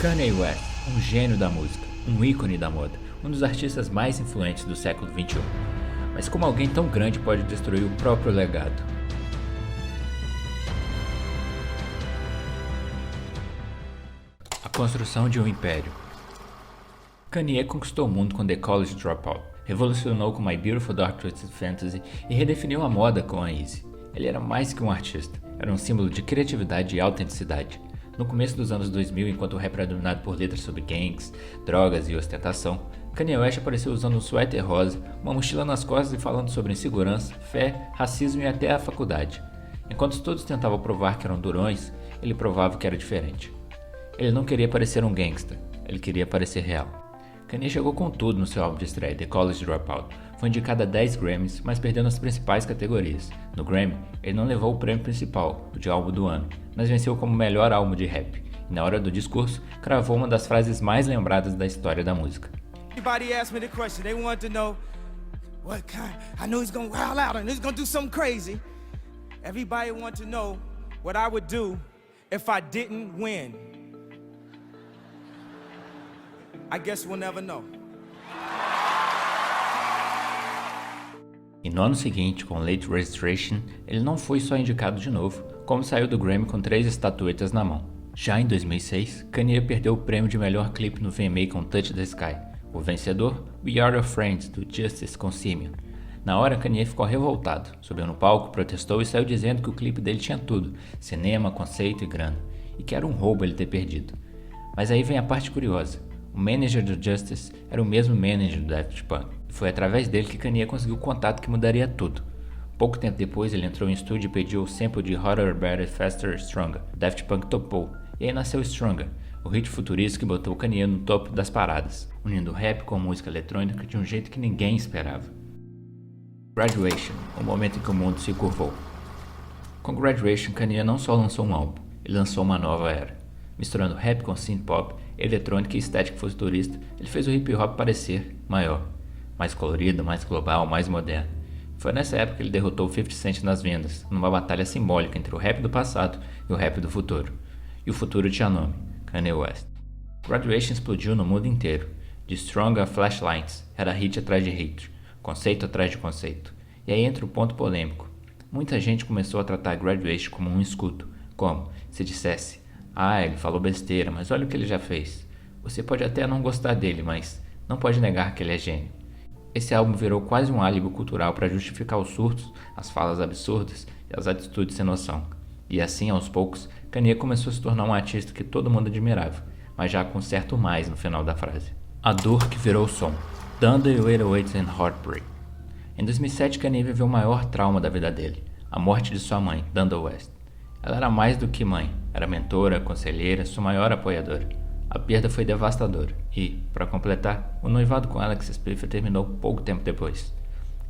Kanye West, um gênio da música, um ícone da moda, um dos artistas mais influentes do século XXI. Mas como alguém tão grande pode destruir o próprio legado? A construção de um império. Kanye conquistou o mundo com The College Dropout, revolucionou com My Beautiful Dark Twisted Fantasy e redefiniu a moda com a Yeezy. Ele era mais que um artista, era um símbolo de criatividade e autenticidade. No começo dos anos 2000, enquanto o rap era dominado por letras sobre gangues, drogas e ostentação, Kanye West apareceu usando um suéter rosa, uma mochila nas costas e falando sobre insegurança, fé, racismo e até a faculdade. Enquanto todos tentavam provar que eram durões, ele provava que era diferente. Ele não queria parecer um gangsta, ele queria parecer real. Kanye chegou com tudo no seu álbum de estreia, The College Dropout. Foi indicado a 10 Grammys, mas perdeu nas principais categorias. No Grammy, ele não levou o prêmio principal, o de álbum do ano, mas venceu como melhor álbum de rap. E na hora do discurso, cravou uma das frases mais lembradas da história da música. Everybody asked me the question. They wanted to know what kind. I know he's gonna wild out and he's gonna do something crazy. Everybody wanted to know what I would do if I didn't win. I guess we'll never know. E no ano seguinte, com Late Registration, ele não foi só indicado de novo, como saiu do Grammy com 3 estatuetas na mão. Já em 2006, Kanye perdeu o prêmio de melhor clipe no VMA com Touch the Sky. O vencedor, We Are Your Friends, do Justice com Simeon. Na hora, Kanye ficou revoltado, subiu no palco, protestou e saiu dizendo que o clipe dele tinha tudo, cinema, conceito e grana, e que era um roubo ele ter perdido. Mas aí vem a parte curiosa. O manager do Justice era o mesmo manager do Daft Punk, e foi através dele que Kanye conseguiu o contato que mudaria tudo. Pouco tempo depois, ele entrou em estúdio e pediu o sample de Hotter, Better, Faster, Stronger. O Daft Punk topou, e aí nasceu Stronger, o hit futurista que botou Kanye no topo das paradas, unindo rap com música eletrônica de um jeito que ninguém esperava. Graduation, o momento em que o mundo se curvou. Com Graduation, Kanye não só lançou um álbum, ele lançou uma nova era. Misturando rap com synth-pop, eletrônica e estética futurista, ele fez o hip-hop parecer maior, mais colorido, mais global, mais moderno. Foi nessa época que ele derrotou o 50 Cent nas vendas, numa batalha simbólica entre o rap do passado e o rap do futuro. E o futuro tinha nome, Kanye West. Graduation explodiu no mundo inteiro. De Strong a Flashlights, era hit atrás de hit, conceito atrás de conceito. E aí entra o ponto polêmico. Muita gente começou a tratar Graduation como um escudo, como se dissesse: ah, ele falou besteira, mas olha o que ele já fez. Você pode até não gostar dele, mas não pode negar que ele é gênio. Esse álbum virou quase um álibi cultural para justificar os surtos, as falas absurdas e as atitudes sem noção. E assim, aos poucos, Kanye começou a se tornar um artista que todo mundo admirava, mas já com certo mais no final da frase. A dor que virou som. Thunder, 808s and Heartbreak. Em 2007, Kanye viveu o maior trauma da vida dele, a morte de sua mãe, Danda West. Ela era mais do que mãe, era mentora, conselheira, sua maior apoiadora. A perda foi devastadora e, para completar, o noivado com Alex Spiffer terminou pouco tempo depois.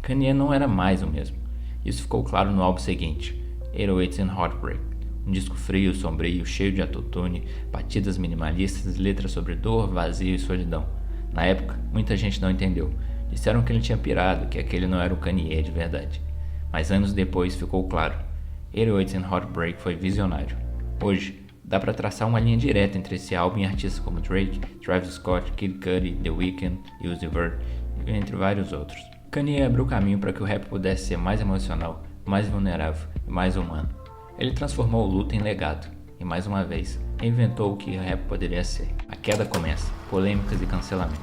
Kanye não era mais o mesmo. Isso ficou claro no álbum seguinte, 808s and Heartbreak, um disco frio, sombrio, cheio de autotune, batidas minimalistas e letras sobre dor, vazio e solidão. Na época, muita gente não entendeu. Disseram que ele tinha pirado, que aquele não era o Kanye de verdade. Mas anos depois ficou claro. 808s and Heartbreak foi visionário. Hoje, dá pra traçar uma linha direta entre esse álbum e artistas como Drake, Travis Scott, Kid Cudi, The Weeknd, Uzi Vert, entre vários outros. Kanye abriu caminho para que o rap pudesse ser mais emocional, mais vulnerável e mais humano. Ele transformou o luto em legado e, mais uma vez, reinventou o que o rap poderia ser. A queda começa, polêmicas e cancelamento.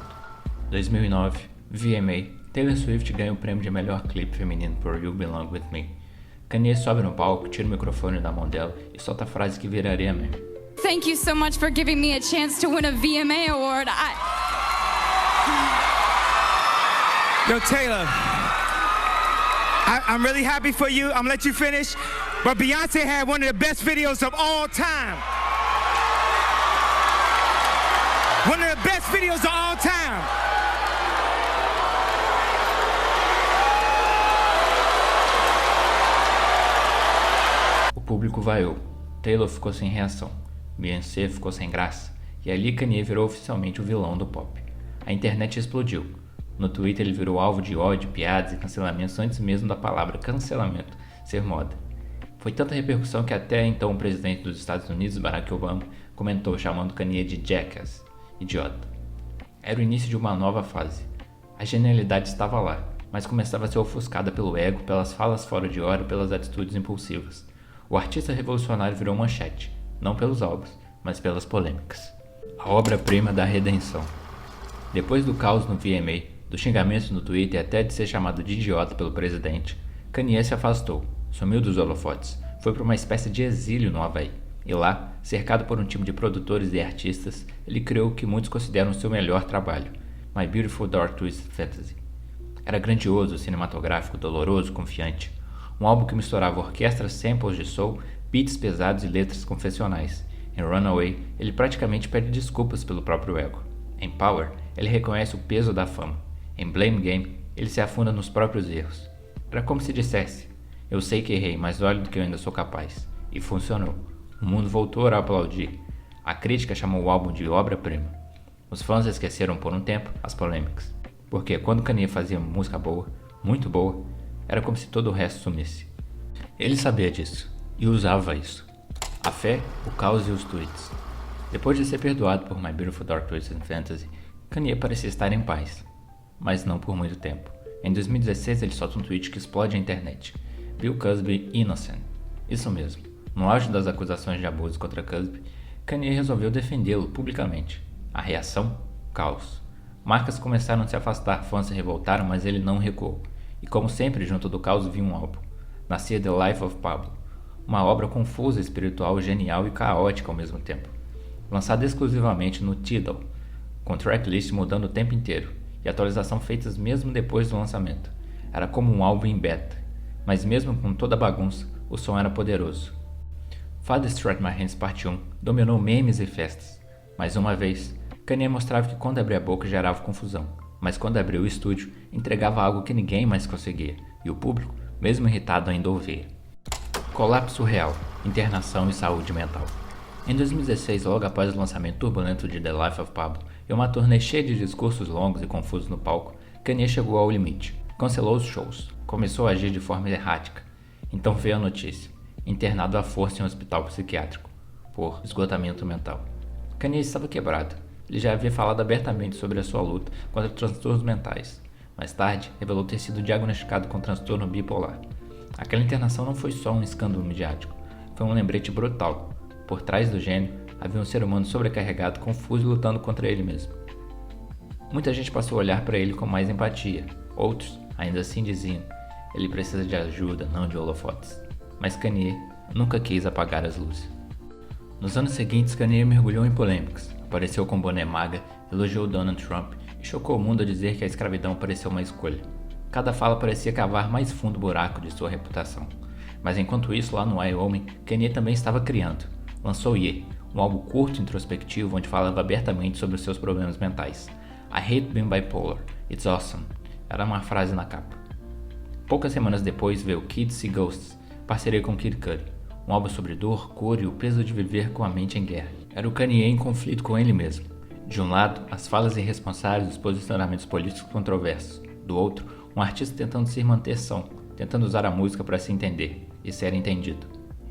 2009, VMA, Taylor Swift ganha o prêmio de melhor clipe feminino por You Belong With Me. Kanye sobe no palco, tira o microfone da mão dela e solta a frase que viraria meme. Thank you so much for giving me a chance to win a VMA award. Yo, Taylor, I'm really happy for you. I'm gonna let you finish. But Beyonce had one of the best videos of all time. One of the best videos of all time. O público vaiou. Taylor ficou sem reação. Beyoncé ficou sem graça. E ali Kanye virou oficialmente o vilão do pop. A internet explodiu. No Twitter ele virou alvo de ódio, piadas e cancelamentos antes mesmo da palavra cancelamento ser moda. Foi tanta repercussão que até então o presidente dos Estados Unidos, Barack Obama, comentou chamando Kanye de Jackass, idiota. Era o início de uma nova fase. A genialidade estava lá, mas começava a ser ofuscada pelo ego, pelas falas fora de hora e pelas atitudes impulsivas. O artista revolucionário virou manchete, não pelos álbuns, mas pelas polêmicas. A obra-prima da redenção. Depois do caos no VMA, dos xingamentos no Twitter e até de ser chamado de idiota pelo presidente, Kanye se afastou, sumiu dos holofotes, foi para uma espécie de exílio no Havaí. E lá, cercado por um time de produtores e artistas, ele criou o que muitos consideram seu melhor trabalho, My Beautiful Dark Twisted Fantasy. Era grandioso, cinematográfico, doloroso, confiante. Um álbum que misturava orquestras, samples de soul, beats pesados e letras confessionais. Em Runaway, ele praticamente pede desculpas pelo próprio ego. Em Power, ele reconhece o peso da fama. Em Blame Game, ele se afunda nos próprios erros. Era como se dissesse: eu sei que errei, mas olha do que eu ainda sou capaz. E funcionou. O mundo voltou a aplaudir. A crítica chamou o álbum de obra-prima. Os fãs esqueceram por um tempo as polêmicas. Porque quando Kanye fazia música boa, muito boa, era como se todo o resto sumisse. Ele sabia disso, e usava isso. A fé, o caos e os tweets. Depois de ser perdoado por My Beautiful Dark Twisted Fantasy, Kanye parecia estar em paz. Mas não por muito tempo. Em 2016 ele solta um tweet que explode a internet. Bill Cosby innocent. Isso mesmo. No auge das acusações de abuso contra Cosby, Kanye resolveu defendê-lo publicamente. A reação? Caos. Marcas começaram a se afastar, fãs se revoltaram, mas ele não recuou. E como sempre, junto do caos vinha um álbum. Nascia The Life of Pablo, uma obra confusa, espiritual, genial e caótica ao mesmo tempo. Lançada exclusivamente no Tidal, com tracklist mudando o tempo inteiro, e atualização feitas mesmo depois do lançamento. Era como um álbum em beta, mas mesmo com toda a bagunça, o som era poderoso. Father Stretch My Hands Part 1 dominou memes e festas. Mais uma vez, Kanye mostrava que quando abria a boca gerava confusão, mas quando abriu o estúdio, entregava algo que ninguém mais conseguia, e o público, mesmo irritado, ainda ouvia. Colapso real, internação e saúde mental. Em 2016, logo após o lançamento turbulento de The Life of Pablo e uma turnê cheia de discursos longos e confusos no palco, Kanye chegou ao limite. Cancelou os shows, começou a agir de forma errática. Então veio a notícia: internado à força em um hospital psiquiátrico, por esgotamento mental. Kanye estava quebrado. Ele já havia falado abertamente sobre a sua luta contra transtornos mentais. Mais tarde, revelou ter sido diagnosticado com transtorno bipolar. Aquela internação não foi só um escândalo midiático, foi um lembrete brutal. Por trás do gênio, havia um ser humano sobrecarregado, confuso e lutando contra ele mesmo. Muita gente passou a olhar para ele com mais empatia. Outros, ainda assim, diziam: ele precisa de ajuda, não de holofotes. Mas Kanye nunca quis apagar as luzes. Nos anos seguintes, Kanye mergulhou em polêmicas. Apareceu com boné maga, elogiou Donald Trump e chocou o mundo a dizer que a escravidão parecia uma escolha. Cada fala parecia cavar mais fundo o buraco de sua reputação. Mas enquanto isso, lá no Wyoming, Kanye também estava criando. Lançou Ye, um álbum curto e introspectivo onde falava abertamente sobre os seus problemas mentais. I hate being bipolar, it's awesome, era uma frase na capa. Poucas semanas depois veio Kids See Ghosts, parceria com Kid Cudi, um álbum sobre dor, cor e o peso de viver com a mente em guerra. Era o Kanye em conflito com ele mesmo. De um lado, as falas irresponsáveis e os posicionamentos políticos controversos. Do outro, um artista tentando se manter são, tentando usar a música para se entender e ser entendido.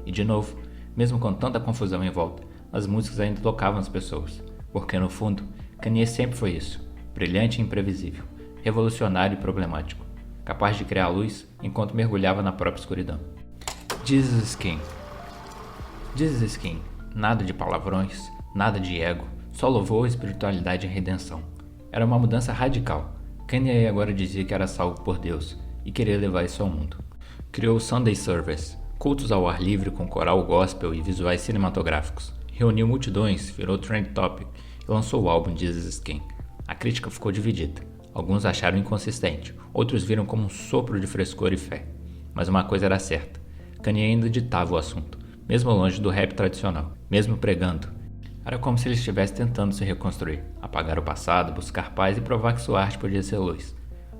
E de novo, mesmo com tanta confusão em volta, as músicas ainda tocavam as pessoas. Porque no fundo, Kanye sempre foi isso, brilhante e imprevisível, revolucionário e problemático, capaz de criar luz enquanto mergulhava na própria escuridão. Jesus is King. Jesus is King. Nada de palavrões, nada de ego, só louvor, espiritualidade e redenção. Era uma mudança radical. Kanye agora dizia que era salvo por Deus e queria levar isso ao mundo. Criou o Sunday Service, cultos ao ar livre com coral gospel e visuais cinematográficos. Reuniu multidões, virou trend topic e lançou o álbum Jesus is King. A crítica ficou dividida. Alguns acharam inconsistente, outros viram como um sopro de frescor e fé. Mas uma coisa era certa: Kanye ainda ditava o assunto, mesmo longe do rap tradicional, mesmo pregando. Era como se ele estivesse tentando se reconstruir, apagar o passado, buscar paz e provar que sua arte podia ser luz.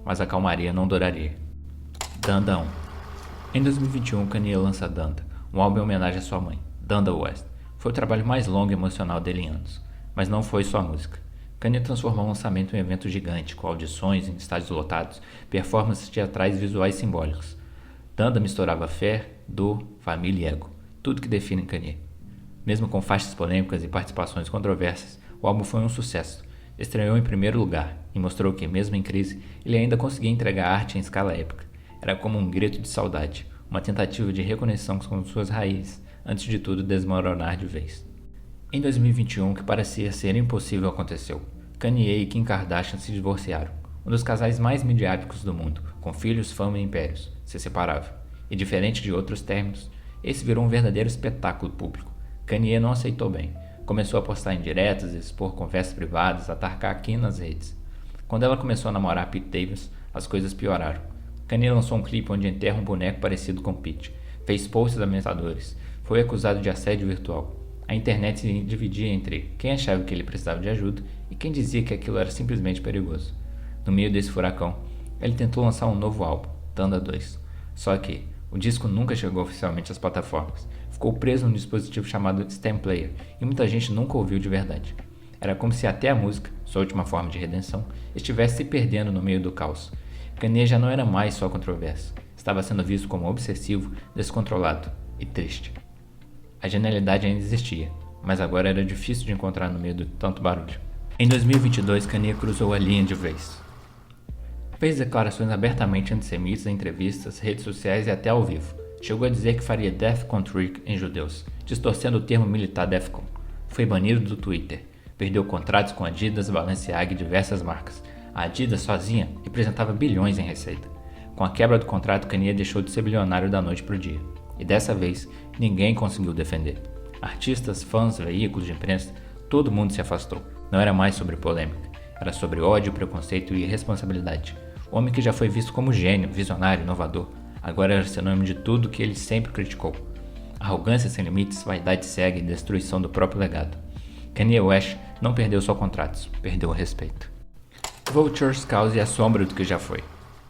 Mas a calmaria não duraria. Donda 1. Em 2021, Kanye lança Donda, um álbum em homenagem à sua mãe, Donda West. Foi o trabalho mais longo e emocional dele em anos, mas não foi só a música. Kanye transformou o lançamento em um evento gigante, com audições em estádios lotados, performances teatrais e visuais simbólicos. Donda misturava fé, dor, família e ego, tudo que define Kanye. Mesmo com faixas polêmicas e participações controversas, o álbum foi um sucesso. Estreou em primeiro lugar e mostrou que, mesmo em crise, ele ainda conseguia entregar arte em escala épica. Era como um grito de saudade, uma tentativa de reconexão com suas raízes, antes de tudo desmoronar de vez. Em 2021, o que parecia ser impossível aconteceu. Kanye e Kim Kardashian se divorciaram. Um dos casais mais midiáticos do mundo, com filhos, fama e impérios, se separava. E diferente de outros términos, esse virou um verdadeiro espetáculo público. Kanye não aceitou bem. Começou a postar indiretas, expor conversas privadas, atacar aqui nas redes. Quando ela começou a namorar Pete Davidson, as coisas pioraram. Kanye lançou um clipe onde enterra um boneco parecido com Pete. Fez posts ameaçadores. Foi acusado de assédio virtual. A internet se dividia entre quem achava que ele precisava de ajuda e quem dizia que aquilo era simplesmente perigoso. No meio desse furacão, ele tentou lançar um novo álbum, Donda 2. Só que o disco nunca chegou oficialmente às plataformas. Ficou preso num dispositivo chamado Stem Player e muita gente nunca ouviu de verdade. Era como se até a música, sua última forma de redenção, estivesse se perdendo no meio do caos. Kanye já não era mais só controverso. Estava sendo visto como obsessivo, descontrolado e triste. A genialidade ainda existia, mas agora era difícil de encontrar no meio de tanto barulho. Em 2022, Kanye cruzou a linha de vez. Fez declarações abertamente antissemitas em entrevistas, redes sociais e até ao vivo. Chegou a dizer que faria Defcon 3 em judeus, distorcendo o termo militar Defcon. Foi banido do Twitter. Perdeu contratos com Adidas, Balenciaga e diversas marcas. A Adidas sozinha representava bilhões em receita. Com a quebra do contrato, Kanye deixou de ser bilionário da noite para o dia. E dessa vez, ninguém conseguiu defender. Artistas, fãs, veículos de imprensa, todo mundo se afastou. Não era mais sobre polêmica. Era sobre ódio, preconceito e irresponsabilidade. O homem que já foi visto como gênio, visionário, inovador, agora era sinônimo de tudo que ele sempre criticou. Arrogância sem limites, vaidade cega e destruição do próprio legado. Kanye West não perdeu só contratos, perdeu o respeito. Vultures causa a sombra do que já foi.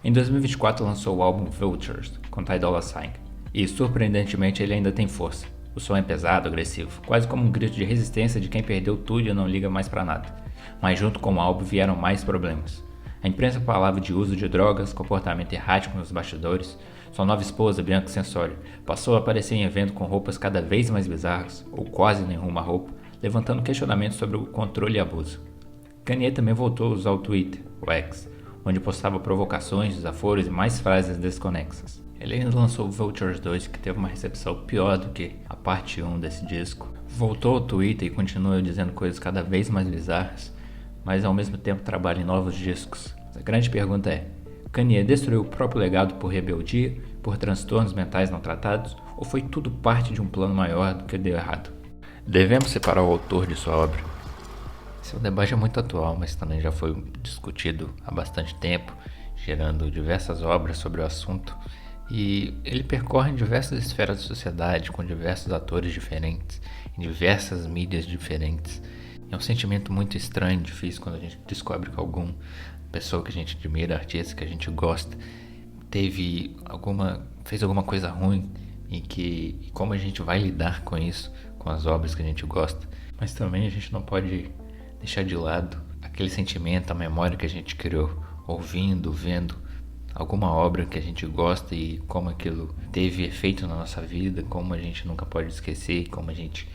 Em 2024 lançou o álbum Vultures, com Ty Dolla $ign, e surpreendentemente ele ainda tem força. O som é pesado, agressivo, quase como um grito de resistência de quem perdeu tudo e não liga mais pra nada. Mas junto com o álbum vieram mais problemas. A imprensa falava de uso de drogas, comportamento errático nos bastidores. Sua nova esposa, Bianca Censori, passou a aparecer em evento com roupas cada vez mais bizarras, ou quase nenhuma roupa, levantando questionamentos sobre o controle e abuso. Kanye também voltou a usar o Twitter, o X, onde postava provocações, desaforos e mais frases desconexas. Ele ainda lançou Vultures 2, que teve uma recepção pior do que a parte 1 desse disco. Voltou ao Twitter e continua dizendo coisas cada vez mais bizarras, mas ao mesmo tempo trabalha em novos discos. A grande pergunta é: Kanye destruiu o próprio legado por rebeldia, por transtornos mentais não tratados, ou foi tudo parte de um plano maior do que deu errado? Devemos separar o autor de sua obra? Esse é um debate muito atual, mas também já foi discutido há bastante tempo, gerando diversas obras sobre o assunto, e ele percorre diversas esferas da sociedade, com diversos atores diferentes, em diversas mídias diferentes. É um sentimento muito estranho, difícil, quando a gente descobre que alguma pessoa que a gente admira, artista que a gente gosta, fez alguma coisa ruim, e como a gente vai lidar com isso, com as obras que a gente gosta. Mas também a gente não pode deixar de lado aquele sentimento, a memória que a gente criou, ouvindo, vendo alguma obra que a gente gosta e como aquilo teve efeito na nossa vida, como a gente nunca pode esquecer, como a gente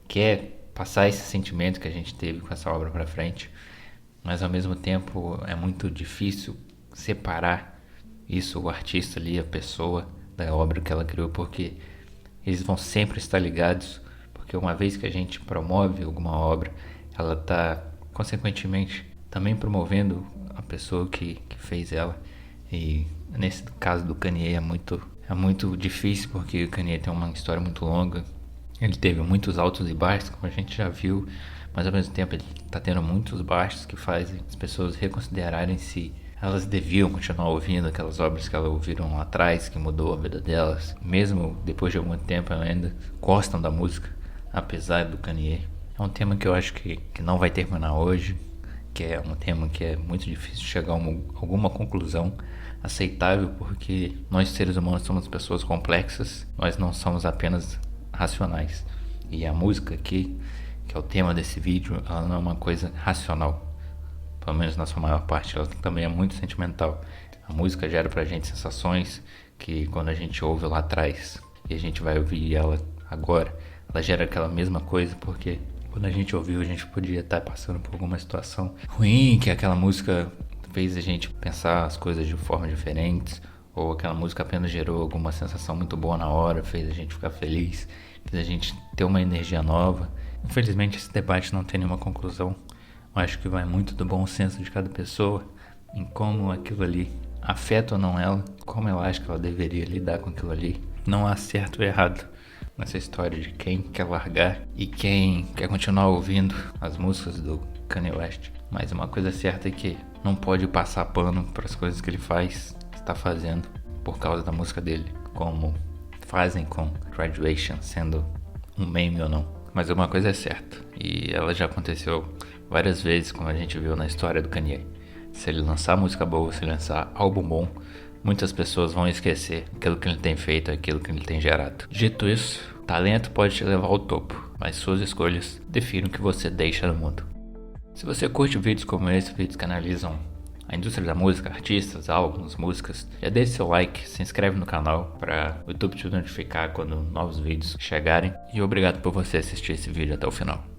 quer passar esse sentimento que a gente teve com essa obra para frente. Mas ao mesmo tempo é muito difícil separar isso, o artista ali, a pessoa, da obra que ela criou, porque eles vão sempre estar ligados, porque uma vez que a gente promove alguma obra, ela está consequentemente também promovendo a pessoa que fez ela. E nesse caso do Kanye é muito difícil, porque o Kanye tem uma história muito longa. Ele teve muitos altos e baixos, como a gente já viu, mas ao mesmo tempo ele está tendo muitos baixos que fazem as pessoas reconsiderarem se elas deviam continuar ouvindo aquelas obras que elas ouviram lá atrás, que mudou a vida delas. Mesmo depois de algum tempo, elas ainda gostam da música, apesar do Kanye. É um tema que eu acho que não vai terminar hoje, que é um tema que é muito difícil chegar a alguma conclusão aceitável, porque nós seres humanos somos pessoas complexas, nós não somos apenas racionais. E a música aqui, que é o tema desse vídeo, ela não é uma coisa racional. Pelo menos na sua maior parte, ela também é muito sentimental. A música gera pra gente sensações que quando a gente ouve lá atrás e a gente vai ouvir ela agora, ela gera aquela mesma coisa, porque quando a gente ouviu, a gente podia estar passando por alguma situação ruim, que aquela música fez a gente pensar as coisas de forma diferentes, ou aquela música apenas gerou alguma sensação muito boa na hora, fez a gente ficar feliz, fez a gente ter uma energia nova. Infelizmente esse debate não tem nenhuma conclusão. Eu acho que vai muito do bom senso de cada pessoa, em como aquilo ali afeta ou não ela, como ela acha que ela deveria lidar com aquilo ali. Não há certo ou errado nessa história de quem quer largar e quem quer continuar ouvindo as músicas do Kanye West. Mas uma coisa certa é que não pode passar pano para as coisas que ele está fazendo por causa da música dele, como fazem com Graduation, sendo um meme ou não. Mas uma coisa é certa, e ela já aconteceu várias vezes, como a gente viu na história do Kanye. Se ele lançar música boa, se ele lançar álbum bom, muitas pessoas vão esquecer aquilo que ele tem feito, aquilo que ele tem gerado. Dito isso, talento pode te levar ao topo, mas suas escolhas definem o que você deixa no mundo. Se você curte vídeos como esse, vídeos que analisam a indústria da música, artistas, álbuns, músicas, já deixe seu like, se inscreve no canal para o YouTube te notificar quando novos vídeos chegarem. E obrigado por você assistir esse vídeo até o final.